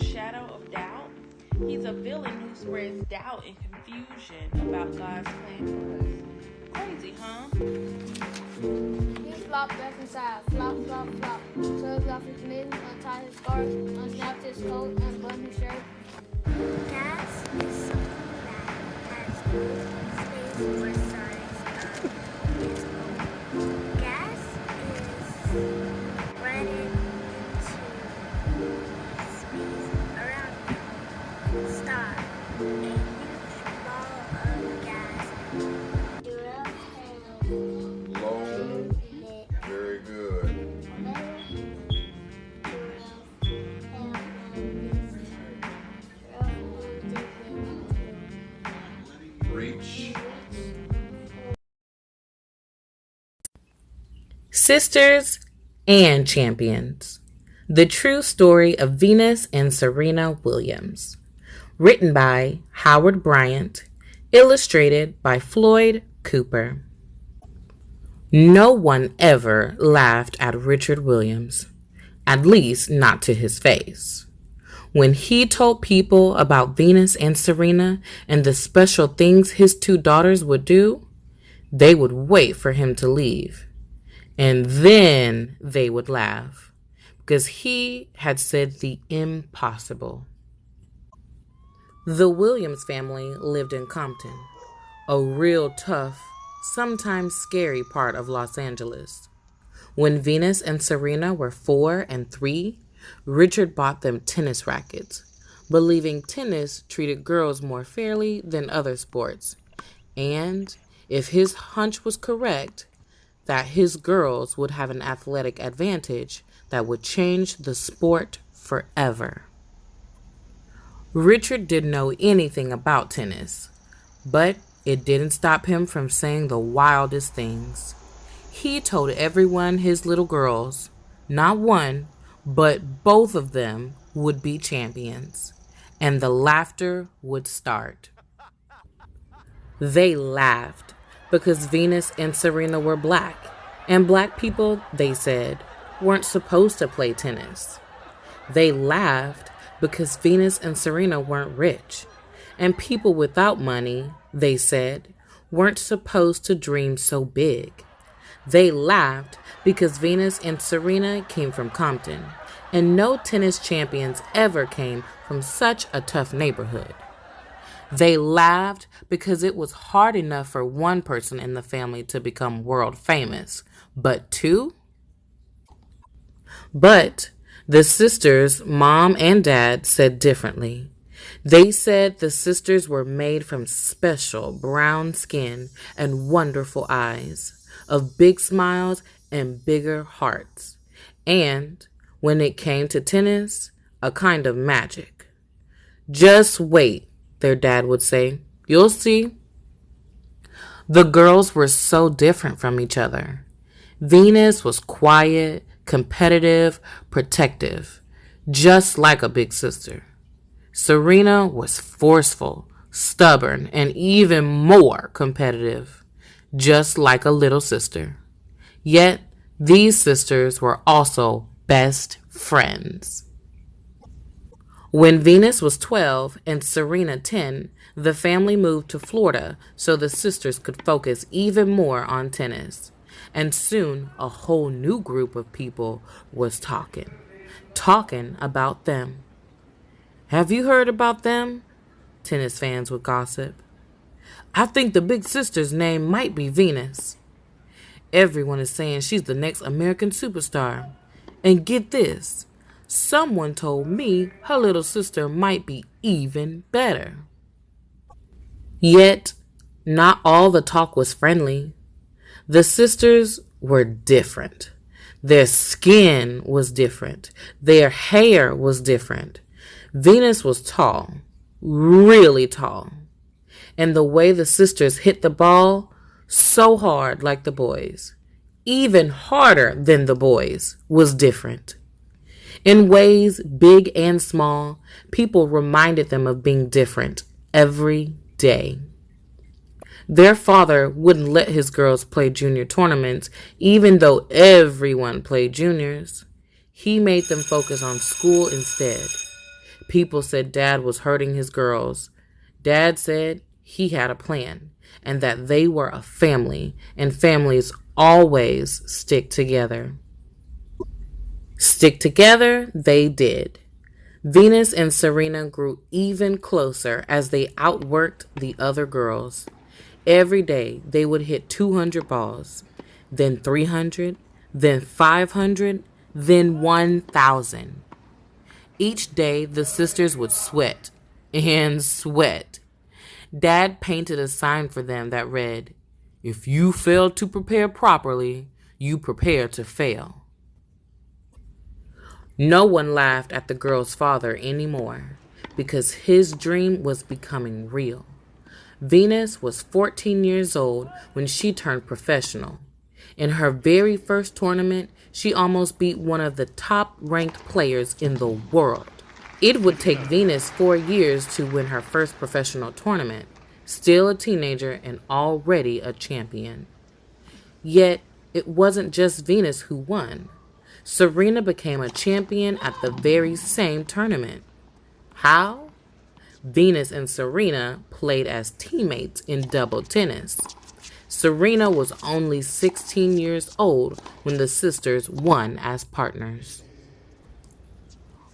shadow of doubt? He's a villain who spreads doubt and confusion about God's plan for us. Crazy, huh? He flopped back inside. Flop, flop, flop. Tugged off his mittens, untied his scarf, unsnapped his coat, unbuttoned his shirt. Gas is something that has no space or size of its own. Gas is spreaded into space around you. Star, a huge ball of gas. Low. Very good. Reach. Sisters and Champions. The True Story of Venus and Serena Williams. Written by Howard Bryant. Illustrated by Floyd Cooper. No one ever laughed at Richard Williams, at least not to his face. When he told people about Venus and Serena and the special things his two daughters would do, they would wait for him to leave. And then they would laugh, because he had said the impossible. The Williams family lived in Compton, a real tough, sometimes scary part of Los Angeles. When Venus and Serena were 4 and 3, Richard bought them tennis rackets, believing tennis treated girls more fairly than other sports. And if his hunch was correct, that his girls would have an athletic advantage that would change the sport forever. Richard didn't know anything about tennis, but it didn't stop him from saying the wildest things. He told everyone his little girls, not one, but both of them would be champions, and the laughter would start. They laughed because Venus and Serena were black, and black people, they said, weren't supposed to play tennis. They laughed because Venus and Serena weren't rich, and people without money, they said, weren't supposed to dream so big. They laughed because Venus and Serena came from Compton, and no tennis champions ever came from such a tough neighborhood. They laughed because it was hard enough for one person in the family to become world famous, but two? But the sisters, mom and dad, said differently. They said the sisters were made from special brown skin and wonderful eyes, of big smiles and bigger hearts, and, when it came to tennis, a kind of magic. Just wait, their dad would say. You'll see. The girls were so different from each other. Venus was quiet, competitive, protective, just like a big sister. Serena was forceful, stubborn, and even more competitive, just like a little sister. Yet, these sisters were also best friends. When Venus was 12 and Serena 10, the family moved to Florida so the sisters could focus even more on tennis. And soon a whole new group of people was talking about them. Have you heard about them? Tennis fans would gossip. I think the big sister's name might be Venus. Everyone is saying she's the next American superstar. And get this, someone told me her little sister might be even better. Yet, not all the talk was friendly. The sisters were different. Their skin was different. Their hair was different. Venus was tall, really tall. And the way the sisters hit the ball, so hard like the boys, even harder than the boys, was different. In ways big and small, people reminded them of being different every day. Their father wouldn't let his girls play junior tournaments, even though everyone played juniors. He made them focus on school instead. People said Dad was hurting his girls. Dad said he had a plan and that they were a family, and families always stick together. Stick together they did. Venus and Serena grew even closer as they outworked the other girls. Every day they would hit 200 balls, then 300, then 500, then 1,000. Each day the sisters would sweat and sweat. Dad painted a sign for them that read, "If you fail to prepare properly, you prepare to fail." No one laughed at the girl's father anymore because his dream was becoming real. Venus was 14 years old when she turned professional. In her very first tournament, she almost beat one of the top-ranked players in the world. It would take Venus 4 years to win her first professional tournament, still a teenager and already a champion. Yet, it wasn't just Venus who won. Serena became a champion at the very same tournament. How? Venus and Serena played as teammates in double tennis. Serena was only 16 years old when the sisters won as partners.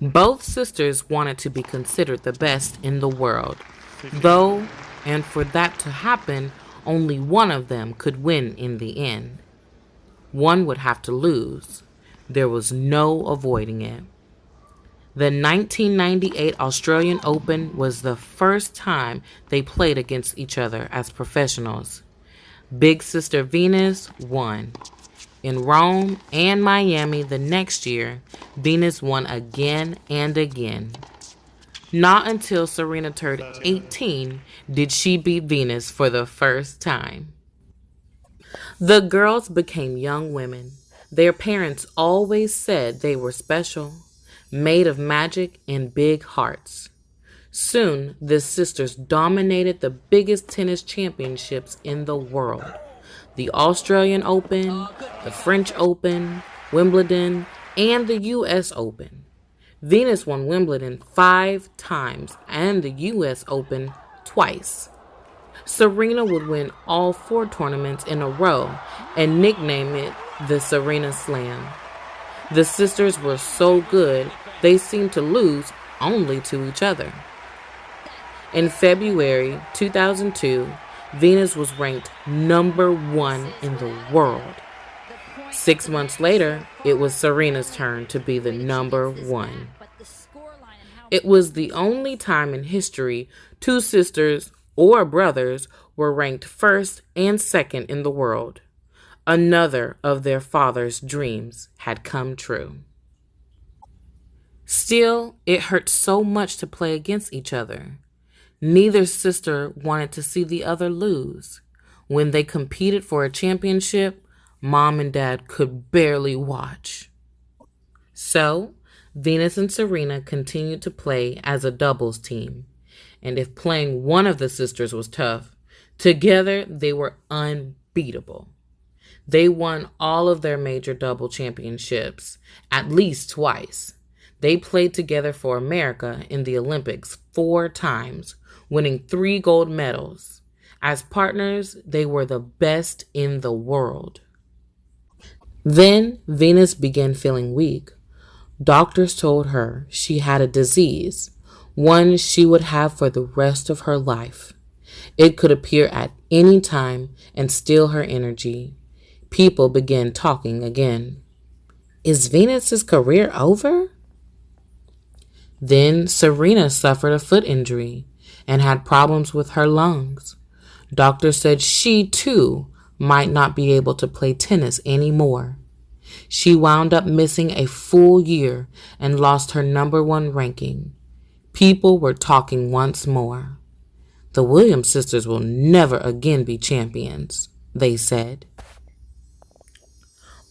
Both sisters wanted to be considered the best in the world, though, and for that to happen, only one of them could win in the end. One would have to lose. There was no avoiding it. The 1998 Australian Open was the first time they played against each other as professionals. Big sister Venus won. In Rome and Miami the next year, Venus won again and again. Not until Serena turned 18 did she beat Venus for the first time. The girls became young women. Their parents always said they were special, made of magic and big hearts. Soon, the sisters dominated the biggest tennis championships in the world. The Australian Open, the French Open, Wimbledon, and the U.S. Open. Venus won Wimbledon 5 times and the U.S. Open twice. Serena would win all 4 tournaments in a row and nickname it the Serena Slam. The sisters were so good, they seemed to lose only to each other. In February 2002, Venus was ranked number 1 in the world. 6 months later, it was Serena's turn to be the number 1. It was the only time in history 2 sisters or brothers were ranked first and second in the world. Another of their father's dreams had come true. Still, it hurt so much to play against each other. Neither sister wanted to see the other lose. When they competed for a championship, Mom and Dad could barely watch. So, Venus and Serena continued to play as a doubles team. And if playing one of the sisters was tough, together they were unbeatable. They won all of their major double championships, at least twice. They played together for America in the Olympics 4 times, winning 3 gold medals. As partners, they were the best in the world. Then Venus began feeling weak. Doctors told her she had a disease, one she would have for the rest of her life. It could appear at any time and steal her energy. People began talking again. Is Venus's career over? Then Serena suffered a foot injury and had problems with her lungs. Doctors said she, too, might not be able to play tennis anymore. She wound up missing a full year and lost her number 1 ranking. People were talking once more. The Williams sisters will never again be champions, they said.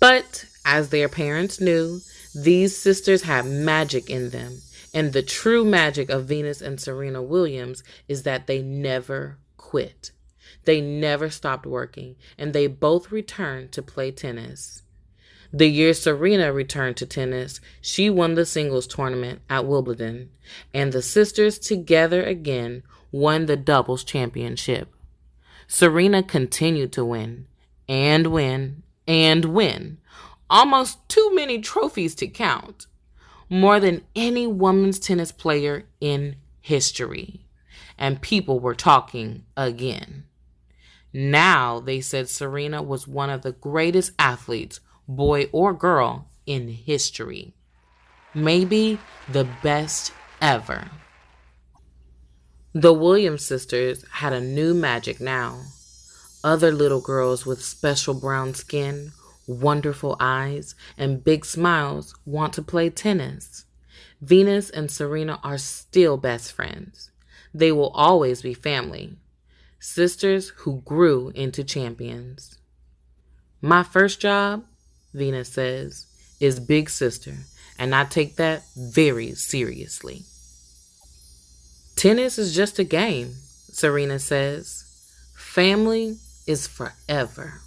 But, as their parents knew, these sisters had magic in them, and the true magic of Venus and Serena Williams is that they never quit. They never stopped working, and they both returned to play tennis. The year Serena returned to tennis, she won the singles tournament at Wimbledon, and the sisters together again won the doubles championship. Serena continued to win, and win, and win. Almost too many trophies to count. More than any women's tennis player in history. And people were talking again. Now they said Serena was one of the greatest athletes, boy or girl, in history. Maybe the best ever. The Williams sisters had a new magic now. Other little girls with special brown skin, wonderful eyes, and big smiles want to play tennis. Venus and Serena are still best friends. They will always be family. Sisters who grew into champions. My first job, Venus says, is big sister, and I take that very seriously. Tennis is just a game, Serena says. Family is forever.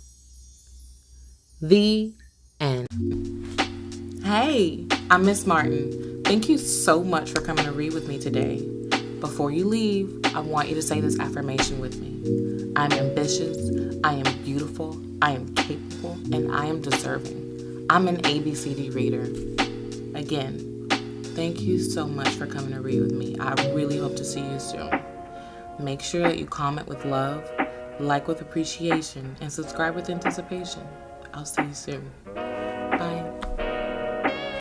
The end. Hey, I'm Miss Martin. Thank you so much for coming to read with me today. Before you leave, I want you to say this affirmation with me. I'm ambitious, I am beautiful, I am capable, and I am deserving. I'm an A.B.C.D reader. Again, thank you so much for coming to read with me. I really hope to see you soon. Make sure that you comment with love, like with appreciation, and subscribe with anticipation. I'll see you soon.